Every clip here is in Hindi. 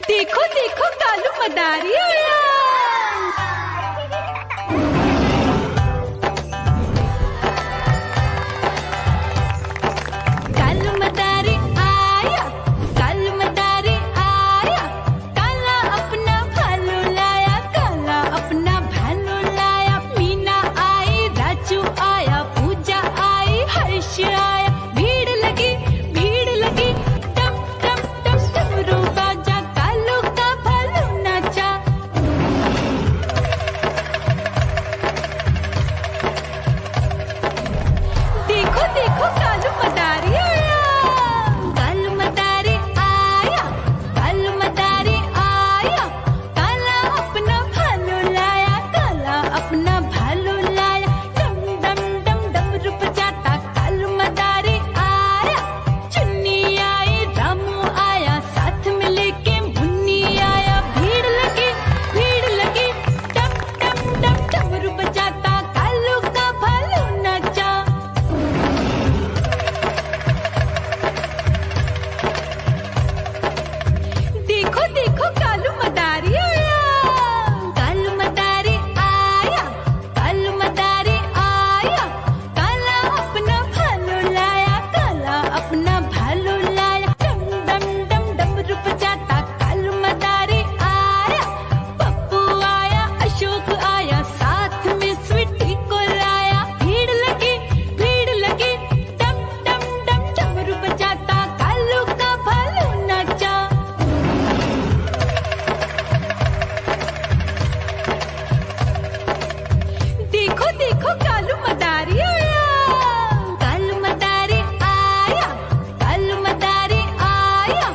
देखो देखो कालू मदारी आया। कालू मदारी आया, कालू मदारी आया, काला अपना भालू लाया, काला अपना भालू लाया। मीना आई, राजू आया, पूजा आई, हर्ष आया। भीड़ लगी टम टम टम डमरू बाजा, कालू का भालू नाचा। देखो देखो कालू मदारी आया। कालू मदारी आया, कालू मदारी आया, काला अपना भालू लाया, काला अपना भालू लाया। डम डम डम डमरू बजाता कालू मदारी आया। चुन्नी आई, रामू आया, साथ में लेके मुन्नी आया। भीड़ लगी टम टम टम डमरू बजाता कालू का भालू नाचा। देखो देखो कालू मदारी आया। कालू मदारी आया, कालू मदारी आया, काला अपना भालू लाया, काला अपना भालू लाया। डम डम डम डमरू बजाता कालू मदारी आया। पप्पू आया, अशोक आया, साथ में स्वीटी को लाया। भीड़ लगी टम टम टम डमरू बजाता कालू का भालू नाचा। देखो देखो कालू मदारी आया। कालू मदारी आया, कालू मदारी आया,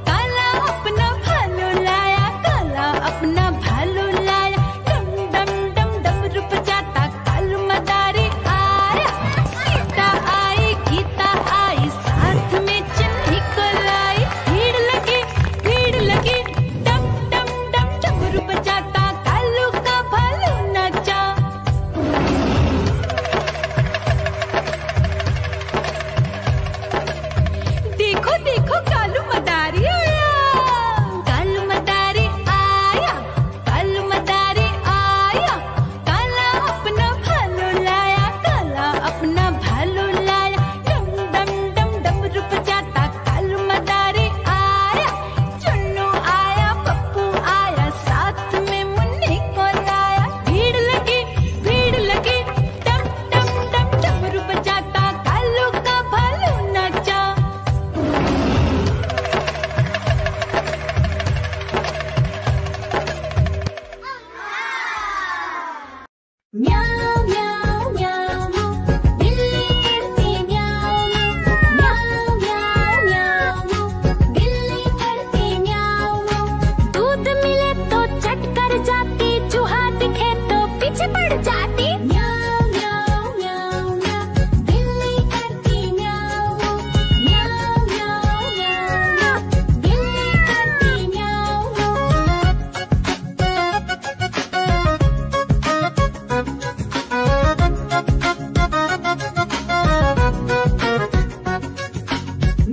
काला अपना भालू लाया, काला अपना भालू लाया। डम डम डम डमरू बजाता कालू मदारी आया। सीता आई, गीता आई, साथ में चन्नी को लाई। भीड़ लगी टम टम टम डमरू बजाता कालू का भालू नाचा। देखो देखो कालू मदारी आया। कालू मदारी आया, कालू मदारी आया, काला अपना भालू लाया, काला अपना भालू लाया। डम डम डम डमरू बजाता कालू मदारी आया। चुन्नू आया, पप्पू आया, साथ में मुन्नी को लाया। भीड़ लगी टम टम टम डमरू बजाता कालू का भालू नाचा। म्याऊ म्याऊ म्याऊ म्याऊ, बिल्ली करती म्याऊ म्याऊ म्याऊ म्याऊ म्याऊ, बिल्ली करती म्याऊ म्याऊ। दूध मिले तो चट कर जाती, चूहा दिखे तो पीछे पड़ जाती। म्याऊ म्याऊ म्याऊ म्याऊ, बिल्ली करती म्याऊ म्याऊ म्याऊ म्याऊ म्याऊ, बिल्ली करती म्याऊ म्याऊ।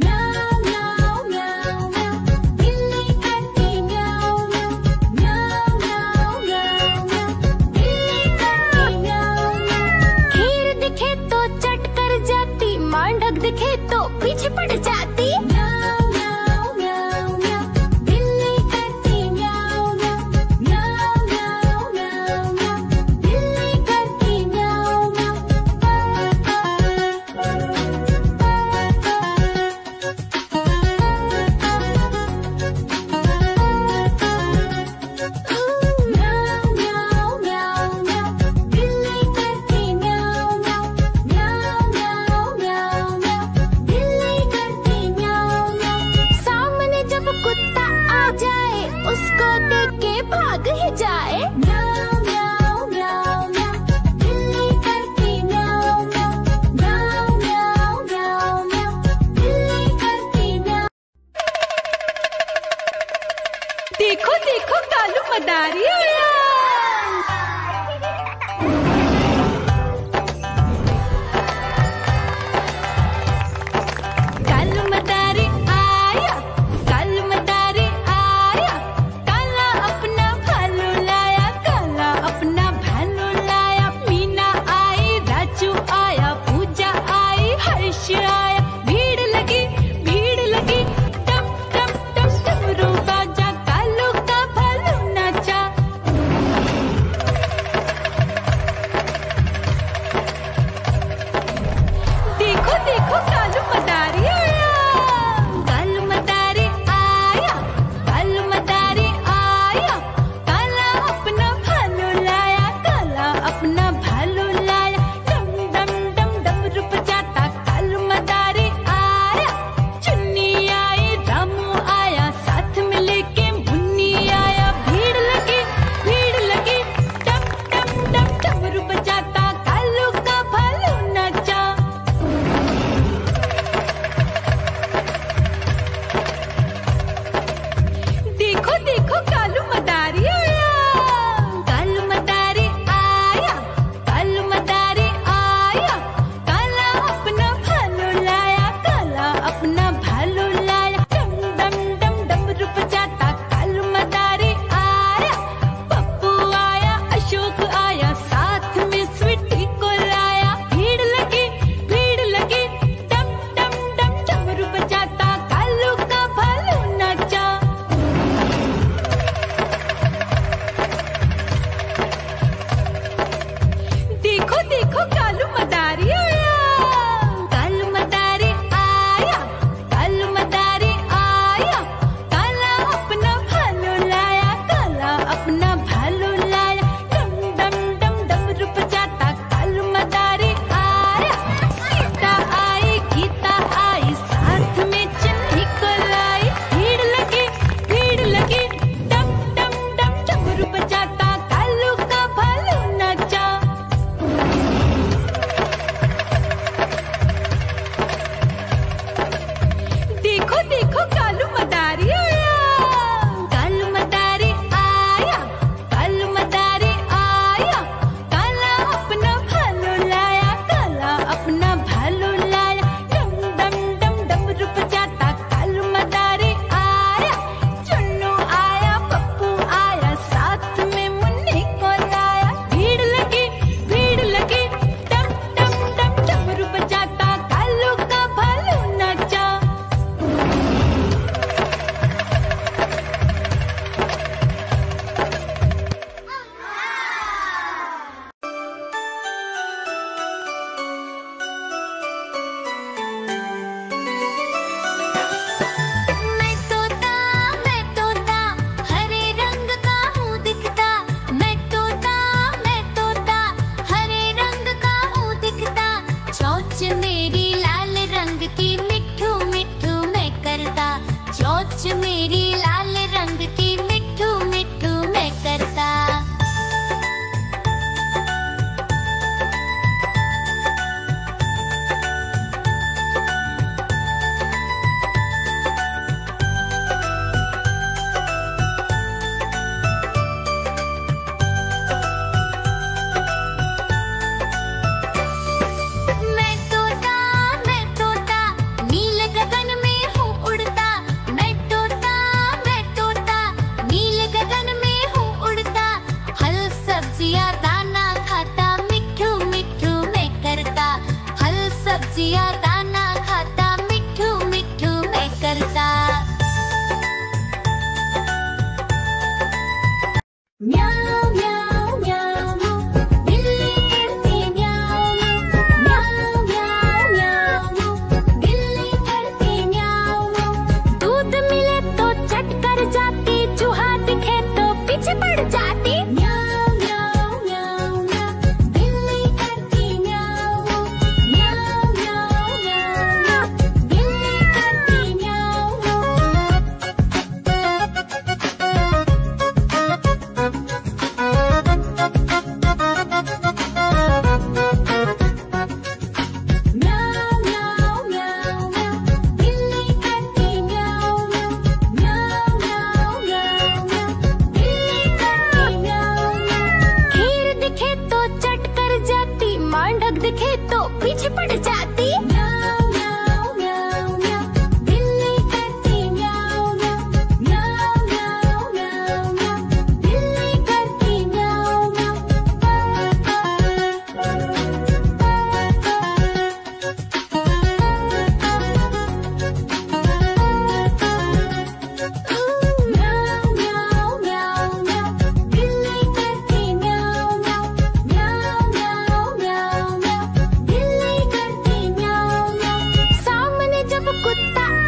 म्याऊ म्याऊ म्याऊ म्याऊ, बिल्ली करती म्याऊ म्याऊ म्याऊ म्याऊ म्याऊ म्याऊ, बिल्ली करती म्याऊ म्याऊ। खीर दिखे तो चट कर जाती, मांडक दिखे तो पीछे पड़ जाती। म्याऊ म्याऊ म्याऊ म्याऊ, बिल्ली करती म्याऊ म्याऊ म्याऊ म्याऊ म्याऊ म्याऊ, बिल्ली करती म्याऊ म्याऊ। म्याऊ म्याऊ म्याऊ म्याऊ, बिल्ली करती म्याऊ म्याऊ म्याऊ म्याऊ म्याऊ म्याऊ, बिल्ली करती म्याऊ म्याऊ। सामने जब कुत्ता आ जाए, उसको देख के भाग ही जाए। म्याऊ म्याऊ म्याऊ म्याऊ, बिल्ली करती म्याऊ म्याऊ म्याऊ म्याऊ म्याऊ म्याऊ, बिल्ली करती म्याऊ। देखो देखो कालू मदारी आया। कालू मदारी आया, कालू मदारी आया,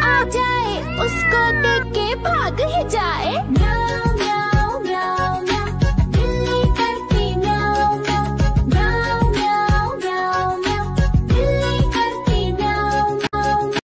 आ जाए उसको देख के भाग ही जाए। म्याऊ